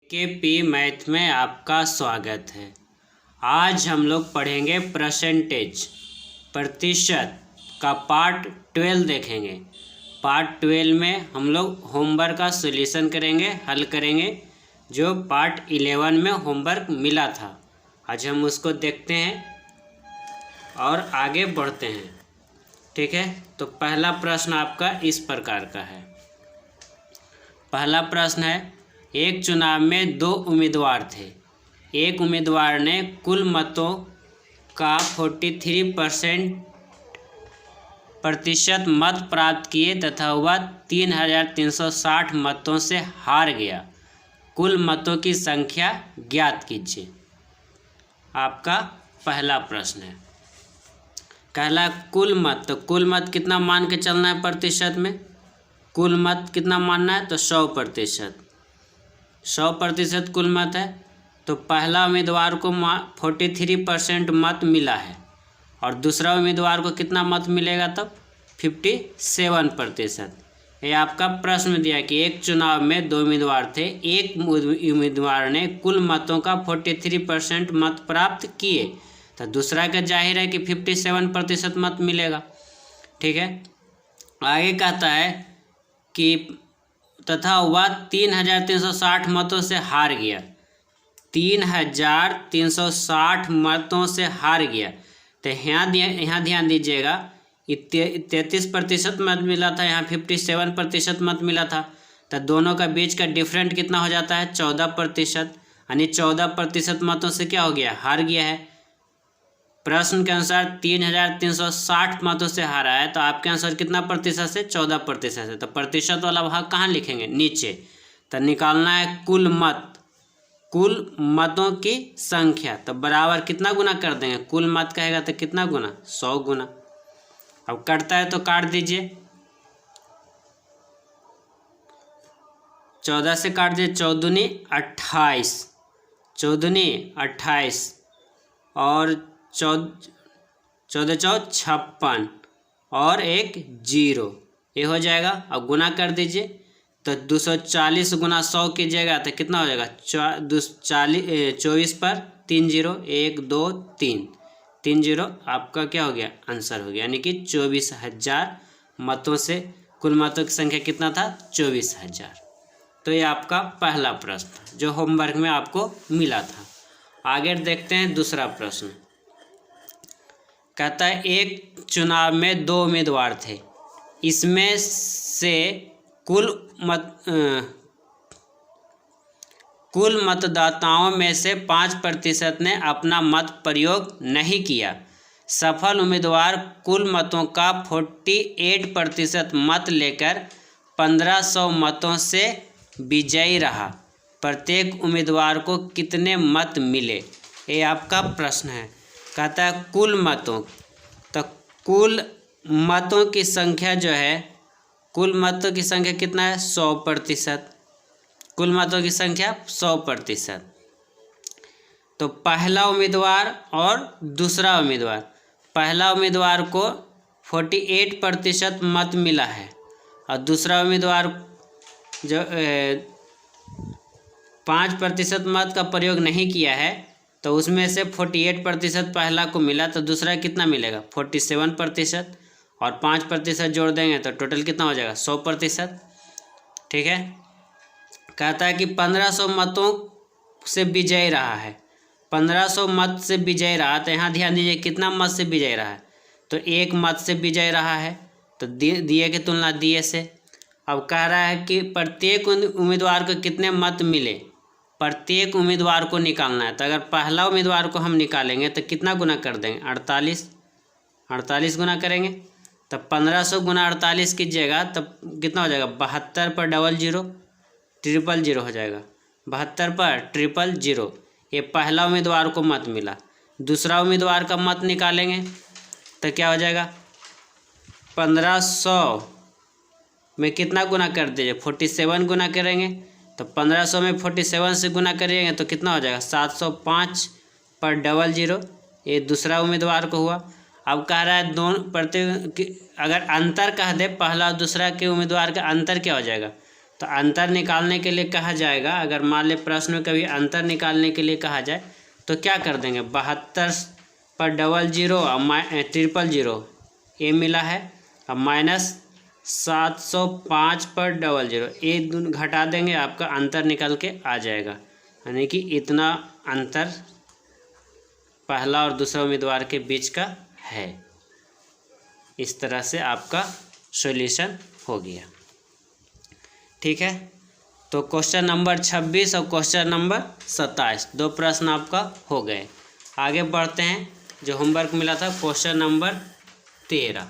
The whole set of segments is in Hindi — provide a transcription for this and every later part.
केपी मैथ में आपका स्वागत है। आज हम लोग पढ़ेंगे परसेंटेज प्रतिशत का पार्ट 12 देखेंगे। पार्ट 12 में हम लोग होमवर्क का सॉल्यूशन करेंगे, हल करेंगे जो पार्ट 11 में होमवर्क मिला था। आज हम उसको देखते हैं और आगे बढ़ते हैं। ठीक है, तो पहला प्रश्न आपका इस प्रकार का है। पहला प्रश्न है, एक चुनाव में 2 उम्मीदवार थे। एक उम्मीदवार ने कुल मतों का 43% मत प्राप्त किए तथा वह 3360 मतों से हार गया। कुल मतों की संख्या ज्ञात कीजिए। आपका पहला प्रश्न है। कहला कुल मत, तो कुल मत कितना मान के चलना है प्रतिशत में? कुल मत कितना मानना है? तो 100%। 100% कुल मत है, तो पहला उम्मीदवार को 43% मत मिला है और दूसरा उम्मीदवार को कितना मत मिलेगा तब? 57%। ये आपका प्रश्न दिया कि एक चुनाव में 2 उम्मीदवार थे। एक उम्मीदवार ने कुल मतों का 43% मत प्राप्त किए, तो दूसरा का जाहिर है कि 57% मत मिलेगा। ठीक है, आगे कहता है कि तथा वह 3360 मतों से हार गया। 3360 मतों से हार गया, तो यहाँ ध्यान दीजिएगा, 33% मत मिला था, यहाँ 57% मत मिला था, तो दोनों का बीच का डिफरेंट कितना हो जाता है? 14%। यानी 14% मतों से क्या हो गया? हार गया है। प्रश्न के अनुसार 3360 मतों से हारा है, तो आपके आंसर कितना प्रतिशत से? 14% से। तो प्रतिशत वाला भाग कहाँ लिखेंगे? नीचे। तो निकालना है कुल मत, कुल मतों की संख्या, तो बराबर कितना गुना कर देंगे? कुल मत कहेगा तो कितना गुना? 100 गुना। अब कटता है तो काट दीजिए। 14 से काट दीजिए, 14 दूनी 28, 14 दूनी 28 और 14 चौ 56 और एक 0, ये हो जाएगा। अब गुना कर दीजिए, तो 240 गुना 100 कीजिएगा तो कितना हो जाएगा? 24 पर 3 0, 1 2 3, 3 0 आपका क्या हो गया? आंसर हो गया। यानी कि 24,000 मतों से कुल मतों की संख्या कितना था? 24,000। तो ये आपका पहला प्रश्न जो होमवर्क में आपको मिला था। आगे देखते हैं दूसरा प्रश्न। कहता है एक चुनाव में 2 उम्मीदवार थे। इसमें से कुल मतदाताओं में से 5% ने अपना मत प्रयोग नहीं किया। सफल उम्मीदवार कुल मतों का 48% मत लेकर 1500 मतों से विजयी रहा। प्रत्येक उम्मीदवार को कितने मत मिले? ये आपका प्रश्न है। कहता है कुल मतों, तो कुल मतों की संख्या जो है, कुल मतों की संख्या कितना है? 100%। कुल मतों की संख्या 100%। तो पहला उम्मीदवार और दूसरा उम्मीदवार, पहला उम्मीदवार को 48% मत मिला है और दूसरा उम्मीदवार जो 5% मत का प्रयोग नहीं किया है, तो उसमें से 48% पहला को मिला, तो दूसरा कितना मिलेगा? 47%। और 5% जोड़ देंगे तो टोटल कितना हो जाएगा? 100%। ठीक है, कहता है कि 1500 मतों से विजयी रहा है। 1500 मत से विजयी रहा, तो यहाँ ध्यान दीजिए कितना मत से विजयी रहा है? तो 1 मत से विजयी रहा है, तो दिए की तुलना दिए से। अब कह रहा है कि प्रत्येक उम्मीदवार को कितने मत मिले? प्रत्येक उम्मीदवार को निकालना है। तो अगर पहला उम्मीदवार को हम निकालेंगे तो कितना गुना कर देंगे? 48 गुना करेंगे, तो 1500 गुना 48 कीजिएगा तो कितना हो जाएगा? 72 पर 00 000 हो जाएगा। 72 पर 000, ये पहला उम्मीदवार को मत मिला। दूसरा उम्मीदवार का मत निकालेंगे तो क्या हो जाएगा? 1500 में कितना गुना कर दीजिए? 47 गुना करेंगे, तो 1500 में 47 से गुना करेंगे तो कितना हो जाएगा? 705 पर 00, ये दूसरा उम्मीदवार को हुआ। अब कह रहा है दोनों प्रत्येक, अगर अंतर कह दे पहला और दूसरा के उम्मीदवार का अंतर क्या हो जाएगा? तो अंतर निकालने के लिए कहा जाएगा, अगर मान ले प्रश्न में कभी अंतर निकालने के लिए कहा जाए तो क्या कर देंगे, 72 पर 00 और 000 ये मिला है, अब माइनस 705 पर 00 ये घटा देंगे, आपका अंतर निकल के आ जाएगा। यानी कि इतना अंतर पहला और दूसरा उम्मीदवार के बीच का है। इस तरह से आपका सॉल्यूशन हो गया। ठीक है, तो क्वेश्चन नंबर 26 और क्वेश्चन नंबर 27 दो प्रश्न आपका हो गए। आगे बढ़ते हैं, जो होमवर्क मिला था क्वेश्चन नंबर 13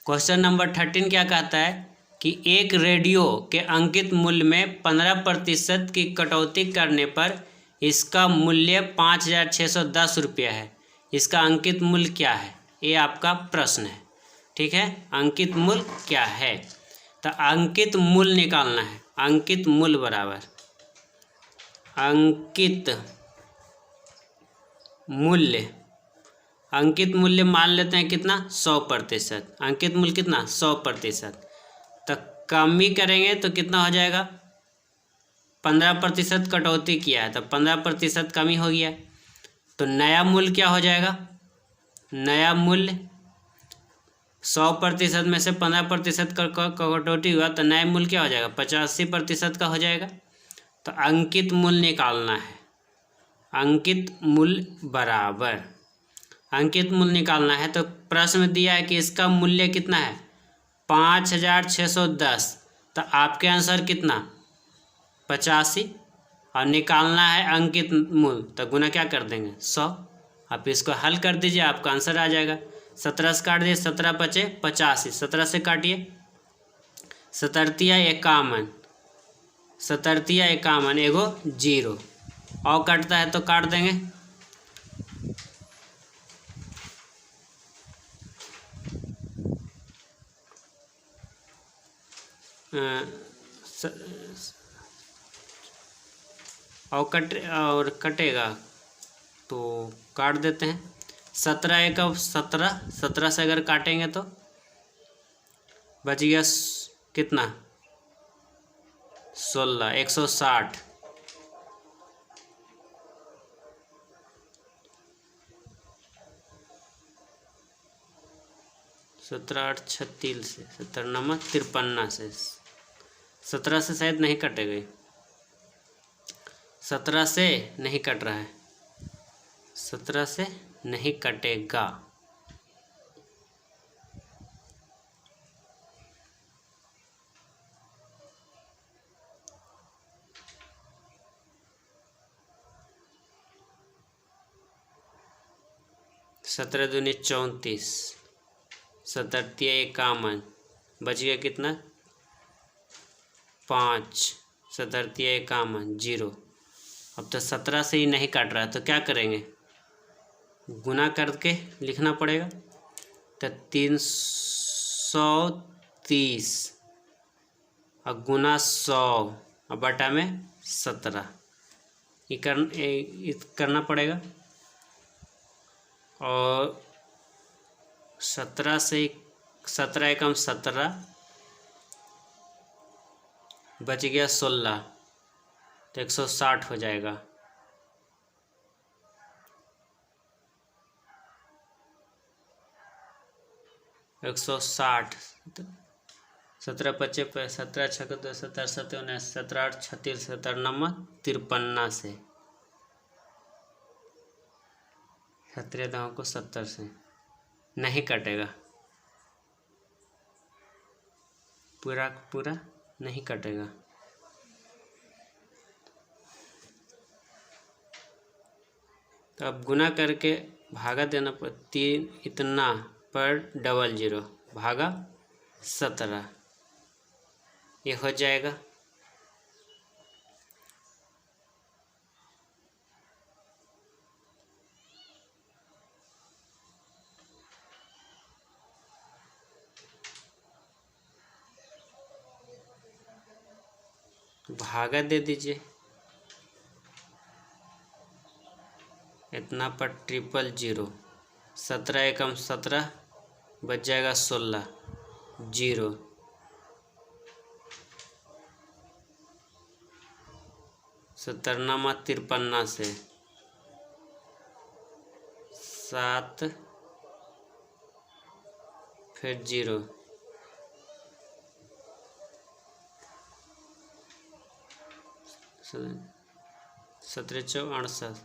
क्वेश्चन नंबर 13 क्या कहता है कि एक रेडियो के अंकित मूल्य में 15% की कटौती करने पर इसका मूल्य 5,610 रुपया है। इसका अंकित मूल्य क्या है, ये आपका प्रश्न है। ठीक है, अंकित मूल्य क्या है, तो अंकित मूल्य निकालना है। अंकित मूल्य बराबर अंकित मूल्य, अंकित मूल्य मान लेते हैं कितना, 100%। अंकित मूल्य कितना, 100%। तो कमी करेंगे तो कितना हो जाएगा, 15% कटौती किया है तो 15% कमी हो गया। तो नया मूल्य क्या हो जाएगा, नया मूल्य 100% में से 15% का कटौती हुआ तो नया मूल्य क्या हो जाएगा, 85% का हो जाएगा। तो अंकित मूल्य निकालना है। अंकित मूल्य बराबर अंकित मूल्य निकालना है, तो प्रश्न में दिया है कि इसका मूल्य कितना है, 5,610। तो आपके आंसर कितना, 85, और निकालना है अंकित मूल्य, तो गुना क्या कर देंगे, 100। आप इसको हल कर दीजिए, आपका आंसर आ जाएगा। 17 से काट दीजिए, 17 बचे 85, 17 से काटिए, 17×51, 17×51 एगो 0 और कटता है तो काट देंगे। और कटेगा तो काट देते हैं। 17×1 17 से अगर काटेंगे तो बच गया कितना, 16, 160। सत्रह 8 36 से 17 9 53 से 17 से शायद नहीं कटेगा, 17 से नहीं कट रहा है, 17 से नहीं कटेगा। सत्रह दूनी 34, 17×51 बच गया कितना, 5, 17×51 0। अब तो 17 से ही नहीं काट रहा है तो क्या करेंगे, गुना करके लिखना पड़ेगा। तो 330 और गुना 100 और बटा में 17, ये करना पड़ेगा। और 17 से 17×17 बच गया 16, तो 160 हो जाएगा। एक 160, 17×5 17 6 17 7 19 17 8 36 17 9 53 से 17 दाओं को 70 से नहीं कटेगा, पूरा पूरा नहीं कटेगा। तो अब गुना करके भागा देना पर 3 इतना पर 00 भागा 17 ये हो जाएगा। भागा दे दीजिए, इतना पर 000, 17×17 बच जाएगा 16 0। 17 53 से 7 फिर 0 17 चौक 68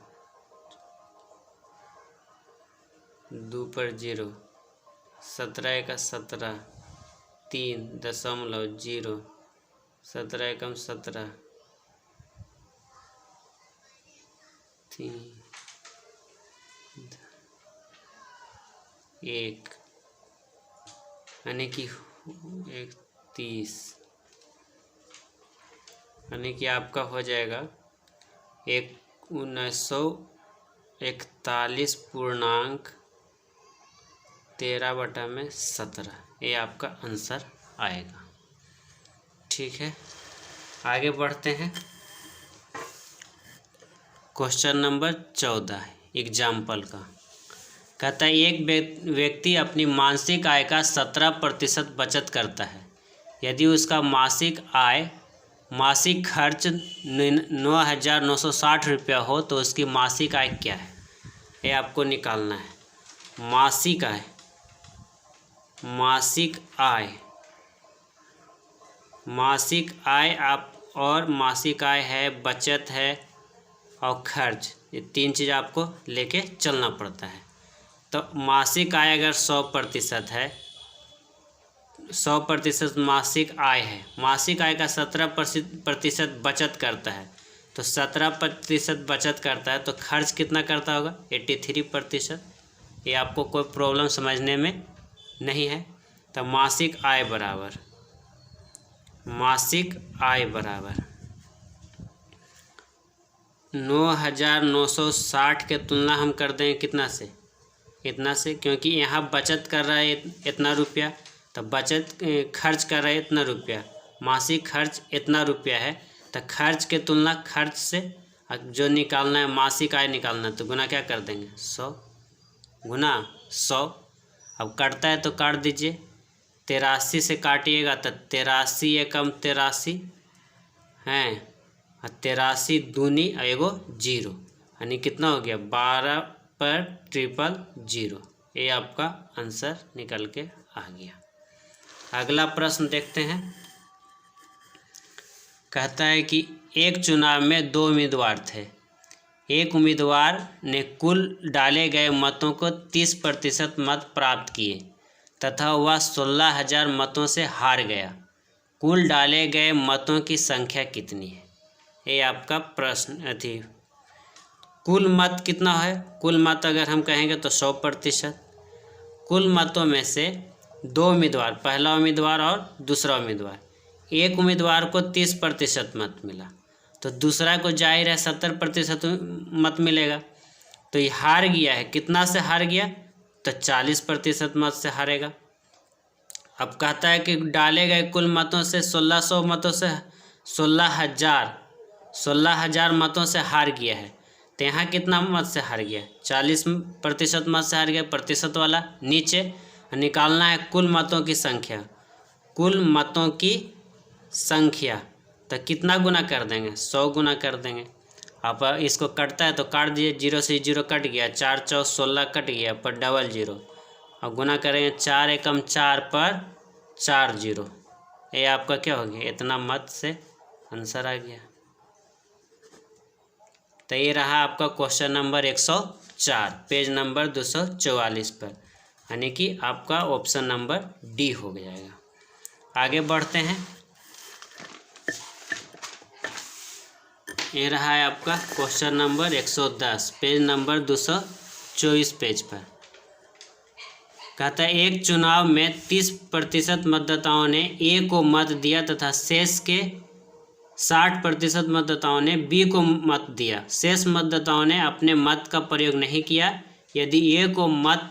2 पर 0 17 1 17 3.0 17 एकम 17 3 1 यानी कि 30 यानी कि आपका हो जाएगा 1941.13/17। ये आपका आंसर आएगा। ठीक है, आगे बढ़ते हैं। क्वेश्चन नंबर 14 एग्जाम्पल का कहता है एक व्यक्ति अपनी मासिक आय का 17% बचत करता है। यदि उसका मासिक खर्च 9,960 रुपया हो तो उसकी मासिक आय क्या है? ये आपको निकालना है। मासिक आय आप और मासिक आय है, बचत है और खर्च, ये 3 चीज़ आपको लेके चलना पड़ता है। तो मासिक आय अगर 100% है, 100% मासिक आय है, मासिक आय का 17% बचत करता है, तो 17% बचत करता है तो खर्च कितना करता होगा? 83%। ये आपको कोई प्रॉब्लम समझने में नहीं है। तो मासिक आय बराबर 9,960 के तुलना हम कर देंगे कितना से? इतना से, क्योंकि यहाँ बचत कर रहा है इतना रुपया, तो खर्च कर रहा है इतना रुपया, मासिक खर्च इतना रुपया है, तो खर्च के तुलना खर्च से जो निकालना है मासिक आय निकालना है, तो गुना क्या कर देंगे? 100 गुना 100। अब कटता है तो काट दीजिए, 83 से काटिएगा तो 83 एकम 83 हैं, 83 दूनी एगो 0, यानी कितना हो गया? 12 पर 000। ये आपका आंसर निकल के आ गया। अगला प्रश्न देखते हैं। कहता है कि एक चुनाव में 2 उम्मीदवार थे। एक उम्मीदवार ने कुल डाले गए मतों को 30% मत प्राप्त किए तथा वह 16,000 मतों से हार गया। कुल डाले गए मतों की संख्या कितनी है? ये आपका प्रश्न थी। कुल मत कितना है? कुल मत अगर हम कहेंगे तो 100%। कुल मतों में से 2 उम्मीदवार, पहला उम्मीदवार और दूसरा उम्मीदवार, एक उम्मीदवार को 30% मत मिला तो दूसरा को जाहिर है 70% मत मिलेगा। तो ये हार गया है, कितना से हार गया? तो 40% मत से हारेगा। अब कहता है कि डाले गए कुल मतों से 1600 मतों से 16,000 मतों से हार गया है, तो यहाँ कितना मत से हार गया? 40% मत से हार गया, प्रतिशत वाला नीचे। निकालना है कुल मतों की संख्या। कुल मतों की संख्या तो कितना गुना कर देंगे? 100 गुना कर देंगे। अब इसको कटता है तो काट दीजिए, 0 से 0 कट गया, 4 चौ 16 कट गया पर 00। अब गुना करेंगे 4 एकम 4 पर 40। ये आपका क्या हो गया? इतना मत से आंसर आ गया। तो ये रहा आपका क्वेश्चन नंबर 104, पेज नंबर 244 पर, यानी कि आपका ऑप्शन नंबर डी हो जाएगा। आगे बढ़ते हैं। ये रहा है आपका question number 110, page number 224 page पर। कहता है एक चुनाव में 30% मतदाताओं ने ए को मत दिया तथा शेष के 60% मतदाताओं ने बी को मत दिया। शेष मतदाताओं ने अपने मत का प्रयोग नहीं किया। यदि ए को मत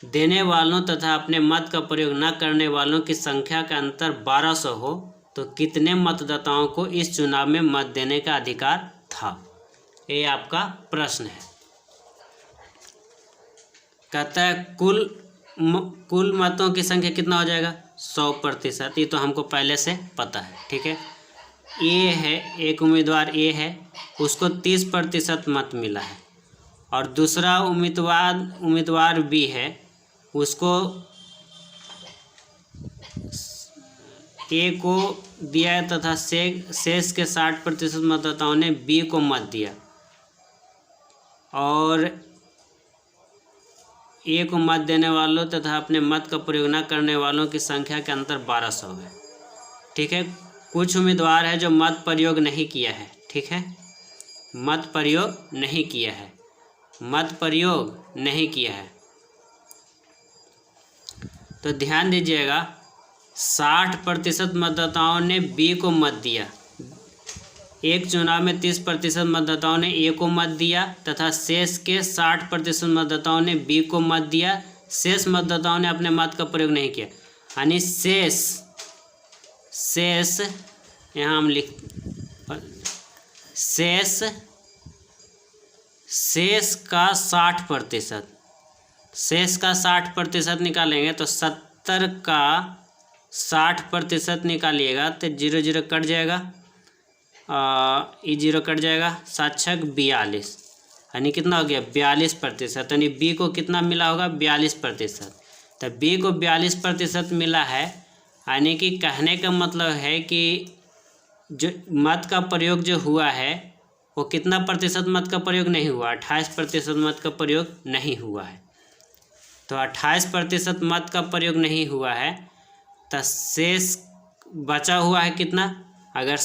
देने वालों तथा अपने मत का प्रयोग न करने वालों की संख्या का अंतर 1200 हो तो कितने मतदाताओं को इस चुनाव में मत देने का अधिकार था? ये आपका प्रश्न है। कहता है कुल मतों की संख्या कितना हो जाएगा? 100%। ये तो हमको पहले से पता है, ठीक है। ए है, एक उम्मीदवार ए है, उसको 30% मत मिला है, और दूसरा उम्मीदवार बी है, उसको ए को दिया है तथा शेष के 60% मतदाताओं ने बी को मत दिया, और ए को मत देने वालों तथा अपने मत का प्रयोग न करने वालों की संख्या के अंतर 1200 है। ठीक है, कुछ उम्मीदवार है जो मत प्रयोग नहीं किया है। ठीक है, मत प्रयोग नहीं किया है, मत प्रयोग नहीं किया है। तो ध्यान दीजिएगा, 60% मतदाताओं ने बी को मत दिया। एक चुनाव में 30% मतदाताओं ने ए को मत दिया तथा शेष के 60% मतदाताओं ने बी को मत दिया। शेष मतदाताओं ने अपने मत का प्रयोग नहीं किया, यानी शेष यहाँ हम शेष का 60%, शेष का 60% निकालेंगे तो 70 का 60% निकालिएगा तो 0 0 कट जाएगा, ये 0 कट जाएगा, 7 छक 42, यानी कितना हो गया 42%। यानी बी को कितना मिला होगा 42%। तो बी को 42% मिला है, यानी कि कहने का मतलब है कि जो मत का प्रयोग जो हुआ है वो कितना प्रतिशत मत का प्रयोग नहीं हुआ, 28% मत का प्रयोग नहीं हुआ है। तो 28% मत का प्रयोग नहीं हुआ है, तो शेष बचा हुआ है कितना, अगर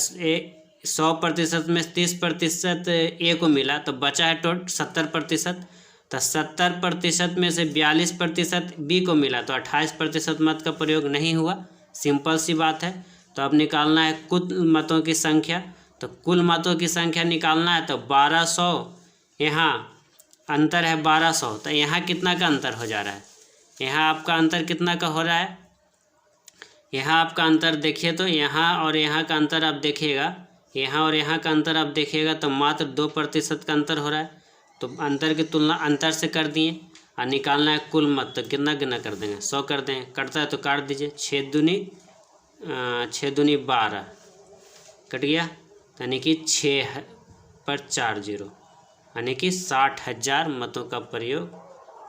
100% में 30% ए को मिला तो बचा है 70%। तो 70% में से 42% बी को मिला, तो 28% मत का प्रयोग नहीं हुआ। सिंपल सी बात है। तो अब निकालना है कुल मतों की संख्या। तो कुल मतों की संख्या निकालना है तो 1200, यहाँ अंतर है 1200, तो यहाँ कितना का अंतर हो जा रहा है, यहाँ आपका अंतर कितना का हो रहा है, यहाँ आपका अंतर देखिए तो यहाँ और यहाँ का अंतर आप देखिएगा, यहाँ और यहाँ का अंतर आप देखिएगा तो मात्र 2% का अंतर हो रहा है। तो अंतर की तुलना अंतर से कर दिए और निकालना है कुल मत, तो कितना गिना कर देंगे 100 कर देंगे, कटता है तो काट दीजिए, 6 दूनी 12 कट गया, यानी कि 6 पर 4 0, यानी कि 60,000 मतों का प्रयोग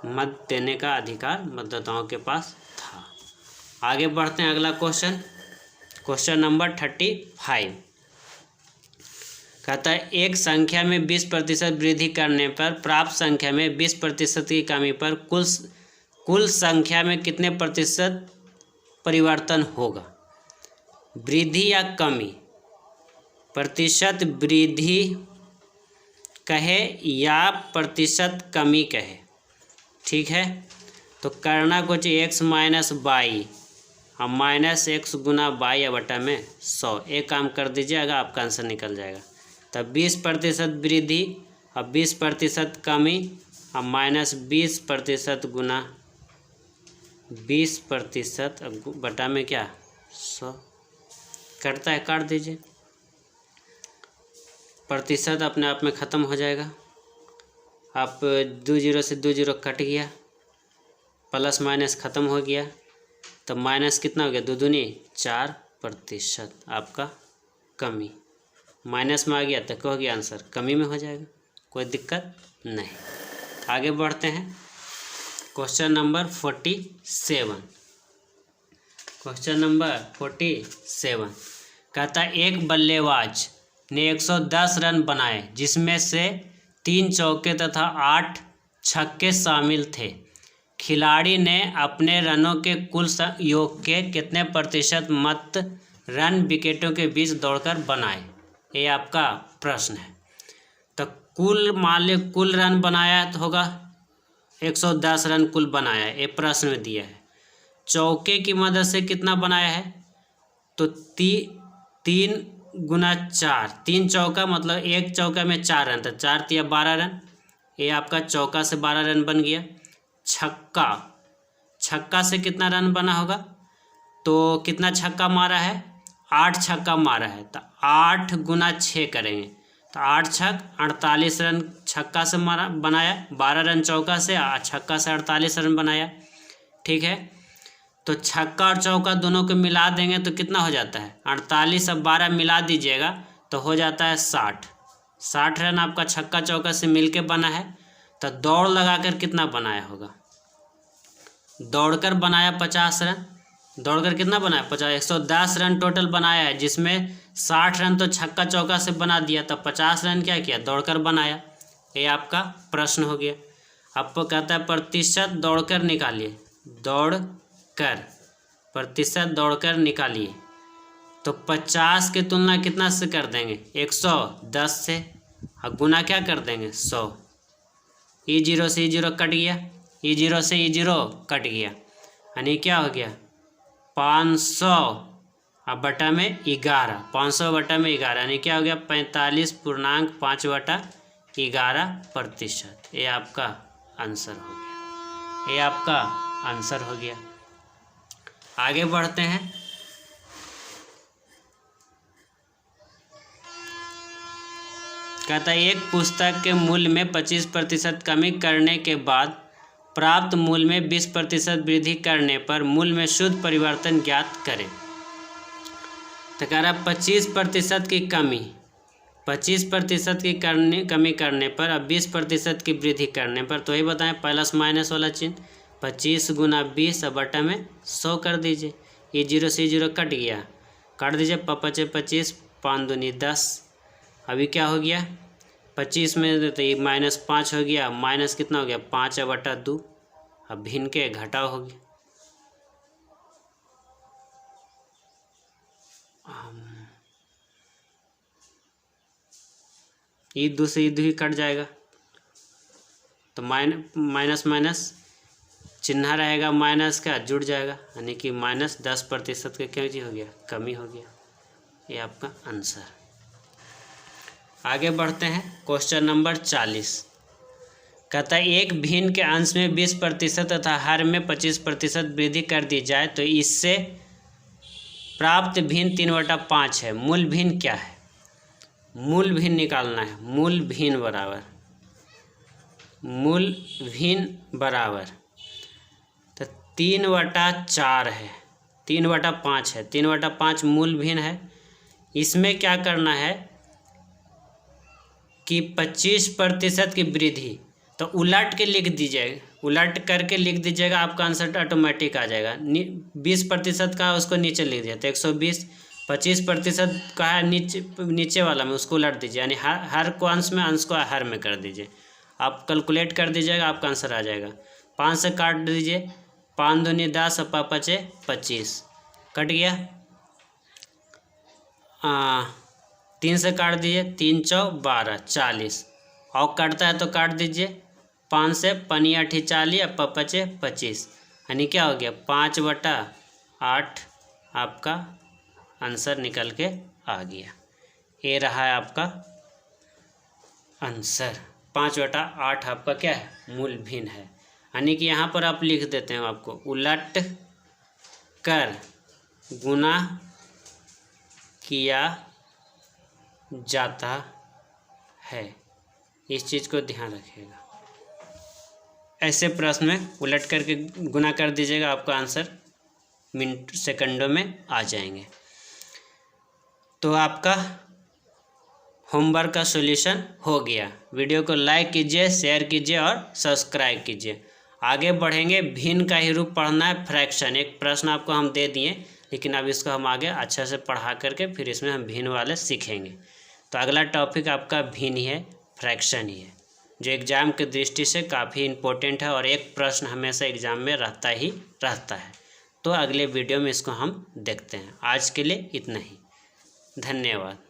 मत देने का अधिकार मतदाताओं के पास था। आगे बढ़ते हैं, अगला क्वेश्चन नंबर 35 कहता है एक संख्या में 20% वृद्धि करने पर प्राप्त संख्या में 20% की कमी पर कुल संख्या में कितने प्रतिशत परिवर्तन होगा। वृद्धि या कमी, प्रतिशत वृद्धि कहे या प्रतिशत कमी कहे, ठीक है। तो करना कुछ x माइनस बाई और माइनस एक्स गुना बाई या बटा में 100, एक काम कर दीजिएगा आपका आंसर निकल जाएगा। तब 20% वृद्धि और 20% कमी और माइनस 20% गुना 20% बटा में क्या 100 कटता है, काट दीजिए, प्रतिशत अपने आप में ख़त्म हो जाएगा। आप 2 0 से 2 0 कट गया, प्लस माइनस ख़त्म हो गया, तो माइनस कितना हो गया 2 दूनी 4% आपका कमी, माइनस में आ गया तो क्या हो गया आंसर कमी में हो जाएगा, कोई दिक्कत नहीं। आगे बढ़ते हैं, क्वेश्चन नंबर 47। क्वेश्चन नंबर 47 कहता है एक बल्लेबाज ने 110 रन बनाए जिसमें से 3 चौके तथा 8 छक्के शामिल थे। खिलाड़ी ने अपने रनों के कुल योग के कितने प्रतिशत मत रन विकेटों के बीच दौड़कर बनाए, ये आपका प्रश्न है। तो कुल मान लो कुल रन बनाया तो होगा 110 रन कुल बनाया, ये प्रश्न में दिया है। चौके की मदद से कितना बनाया है, तो 3 गुना 4, 3 चौका मतलब एक चौका में 4 रन, तो 4 तिया 12 रन, ये आपका चौका से 12 रन बन गया। छक्का से कितना रन बना होगा, तो कितना छक्का मारा है 8 छक्का मारा है, तो 8 गुना 6 करेंगे तो 8 छक 48 रन छक्का से मारा बनाया, 12 रन चौका से, छक्का से 48 रन बनाया, ठीक है। तो छक्का और चौका दोनों को मिला देंगे तो कितना हो जाता है 48 और 12 मिला दीजिएगा तो हो जाता है 60 रन आपका छक्का चौका से मिलके बना है। तो दौड़ लगाकर कितना बनाया होगा, दौड़कर बनाया 50 रन, दौड़कर कितना बनाया 50, 110 रन टोटल बनाया है, जिसमें 60 रन तो छक्का चौका से बना दिया, तो 50 रन क्या किया, दौड़कर बनाया। ये आपका प्रश्न हो गया। आपको कहता है प्रतिशत दौड़कर निकालिए, दौड़कर प्रतिशत दौड़कर निकालिए। तो 50 की तुलना कितना से कर देंगे 110 से, और गुना क्या कर देंगे 100। E0 से E0 कट गया, E0 से E0 कट गया, यानी क्या हो गया 500 अब बटा में 11, 500 बटा में 11 यानी क्या हो गया 45.5/11%। ये आपका आंसर हो गया, ये आपका आंसर हो गया। आगे बढ़ते हैं। कहता है एक पुस्तक के मूल्य में 25% कमी करने के बाद प्राप्त मूल्य में 20% वृद्धि करने पर मूल्य में शुद्ध परिवर्तन ज्ञात करें। तो कह रहा है 25% की कमी, 25% की कमी करने पर अब 20% की वृद्धि करने पर, तो ये बताएं प्लस माइनस वाला चिन्ह 25 गुना 20 अब बटा में 100 कर दीजिए। E0 से E0 कट गया, काट दीजिए 25 5 दूनी 10। अभी क्या हो गया 25 में तो ये -5 हो गया, माइनस कितना हो गया 5/2। अब भिन्न के घटाव हो गया, ये 2 से 2 ही कट जाएगा, तो माइनस माइनस चिन्ह रहेगा, माइनस का जुड़ जाएगा, यानी कि -10% का क्या चीज हो गया, कमी हो गया। ये आपका आंसर। आगे बढ़ते हैं। क्वेश्चन नंबर 40 कहता है एक भिन्न के अंश में 20% तथा हर में 25% वृद्धि कर दी जाए तो इससे प्राप्त भिन्न 3/5 है। मूल भिन्न क्या है, मूल भिन्न निकालना है। मूल भिन्न बराबर तो 3/4 है, 3/5 है, 3/5 मूल भिन्न है। इसमें क्या करना है कि 25% की वृद्धि, तो उलट के लिख दीजिएगा, उलट करके लिख दीजिएगा, आपका आंसर ऑटोमेटिक आ जाएगा। 20% का उसको नीचे लिख दिया तो 120, 25% का है नीचे वाला में उसको उलट दीजिए, यानी हर को अंश में, अंश को हर में कर दीजिए। आप कैलकुलेट कर दीजिएगा, आपका आंसर आ जाएगा। 5 से काट दीजिए, 5 दूनी 10 और 5 5 25 कट गया। 3 से काट दीजिए, 3 चौ 12 40 और कटता है तो काट दीजिए। 5 से 5 8 40 और 5 5 25 यानी क्या हो गया 5/8 आपका आंसर निकल के आ गया। ये रहा है आपका आंसर। 5/8 आपका क्या है, मूल भिन्न है। यानी कि यहाँ पर आप लिख देते हैं, आपको उलट कर गुना किया जाता है, इस चीज़ को ध्यान रखिएगा। ऐसे प्रश्न में उलट करके गुना कर दीजिएगा, आपका आंसर मिनट सेकंडों में आ जाएंगे। तो आपका होमवर्क का सॉल्यूशन हो गया। वीडियो को लाइक कीजिए, शेयर कीजिए और सब्सक्राइब कीजिए। आगे बढ़ेंगे, भिन्न का ही रूप पढ़ना है, फ्रैक्शन। एक प्रश्न आपको हम दे दिए, लेकिन अब इसको हम आगे अच्छे से पढ़ा करके फिर इसमें हम भिन्न वाले सीखेंगे। तो अगला टॉपिक आपका भिन्न ही है, फ्रैक्शन ही है, जो एग्ज़ाम की दृष्टि से काफ़ी इम्पोर्टेंट है और एक प्रश्न हमेशा एग्ज़ाम में रहता ही रहता है। तो अगले वीडियो में इसको हम देखते हैं। आज के लिए इतना ही, धन्यवाद।